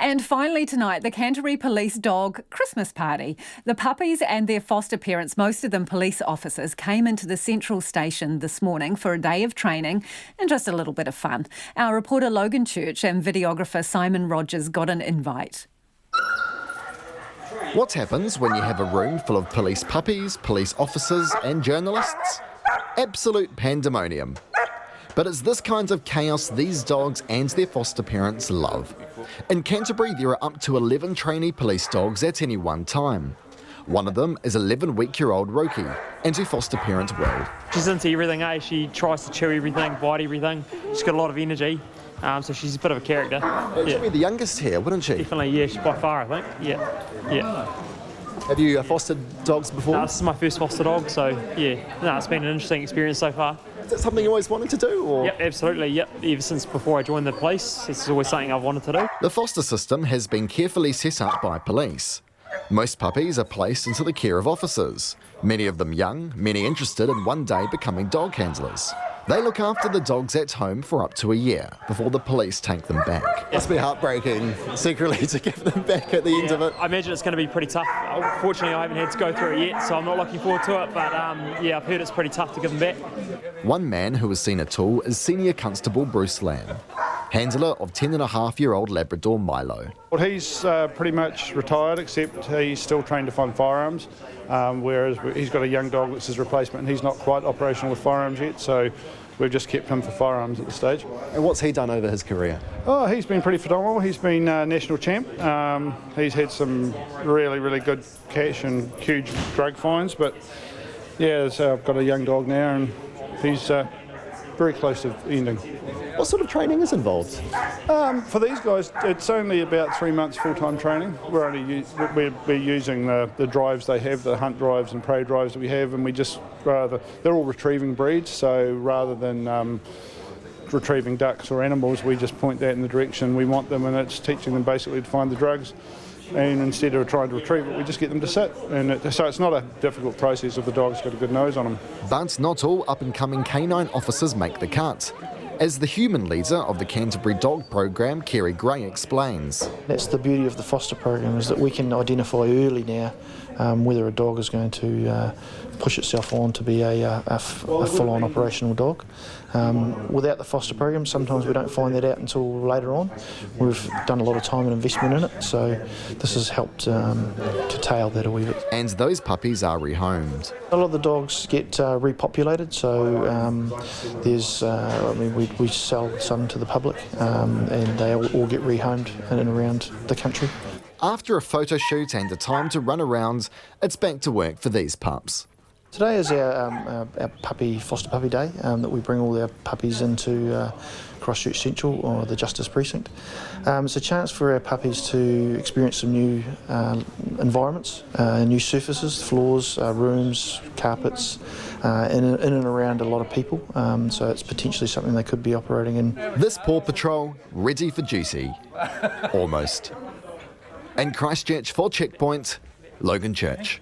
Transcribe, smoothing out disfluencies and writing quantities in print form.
And finally tonight, the Canterbury Police Dog Christmas Party. The puppies and their foster parents, most of them police officers, came into the Central Station this morning for a day of training and just a little bit of fun. Our reporter Logan Church and videographer Simon Rogers got an invite. What happens when you have a room full of police puppies, police officers and journalists? Absolute pandemonium. But it's this kind of chaos these dogs and their foster parents love. In Canterbury, there are up to 11 trainee police dogs at any one time. One of them is 11-week-old Roki, and her foster parent Will. She's into everything, eh? She tries to chew everything, bite everything. She's got a lot of energy, so she's a bit of a character. She'll be the youngest here, wouldn't she? Definitely, yeah, she's by far, I think. Yeah. Have you fostered dogs before? No, this is my first foster dog, so yeah. No, it's been an interesting experience so far. Is that something you always wanted to do? Or? Yep, absolutely, yep. Ever since before I joined the police, this is always something I've wanted to do. The foster system has been carefully set up by police. Most puppies are placed into the care of officers, many of them young, many interested in one day becoming dog handlers. They look after the dogs at home for up to a year before the police take them back. It must be heartbreaking, secretly, to give them back at the end of it. I imagine it's going to be pretty tough. Fortunately, I haven't had to go through it yet, so I'm not looking forward to it, but yeah, I've heard it's pretty tough to give them back. One man who has seen it all is Senior Constable Bruce Lamb, handler of 10-and-a-half-year-old Labrador Milo. Well, he's pretty much retired, except he's still trained to find firearms, whereas he's got a young dog that's his replacement, and he's not quite operational with firearms yet, so we've just kept him for firearms at this stage. And what's he done over his career? Oh, he's been pretty phenomenal. He's been national champ. He's had some really, really good cash and huge drug fines, but yeah, so I've got a young dog now, and he's very close to ending. What sort of training is involved? For these guys, it's only about 3 months full-time training. We're using the drives they have, the hunt drives and prey drives that we have, and they're all retrieving breeds, so rather than retrieving ducks or animals, we just point that in the direction we want them, and it's teaching them basically to find the drugs. And instead of trying to retrieve it, we just get them to sit. And so it's not a difficult process if the dog's got a good nose on them. But not all up-and-coming canine officers make the cut. As the human leader of the Canterbury Dog Program, Kerry Gray explains. That's the beauty of the foster program, is that we can identify early now whether a dog is going to push itself on to be a full-on operational dog. Without the foster program, sometimes we don't find that out until later on. We've done a lot of time and investment in it, so this has helped to tail that a wee bit. And those puppies are rehomed. A lot of the dogs get repopulated, so we sell some to the public, and they all get rehomed in and around the country. After a photo shoot and a time to run around, it's back to work for these pups. Today is our foster puppy day, that we bring all our puppies into Christchurch Central or the Justice Precinct. It's a chance for our puppies to experience some new environments, new surfaces, floors, rooms, carpets, in and around a lot of people, so it's potentially something they could be operating in. This Paw Patrol, ready for duty. Almost. In Christchurch for Checkpoint, Logan Church.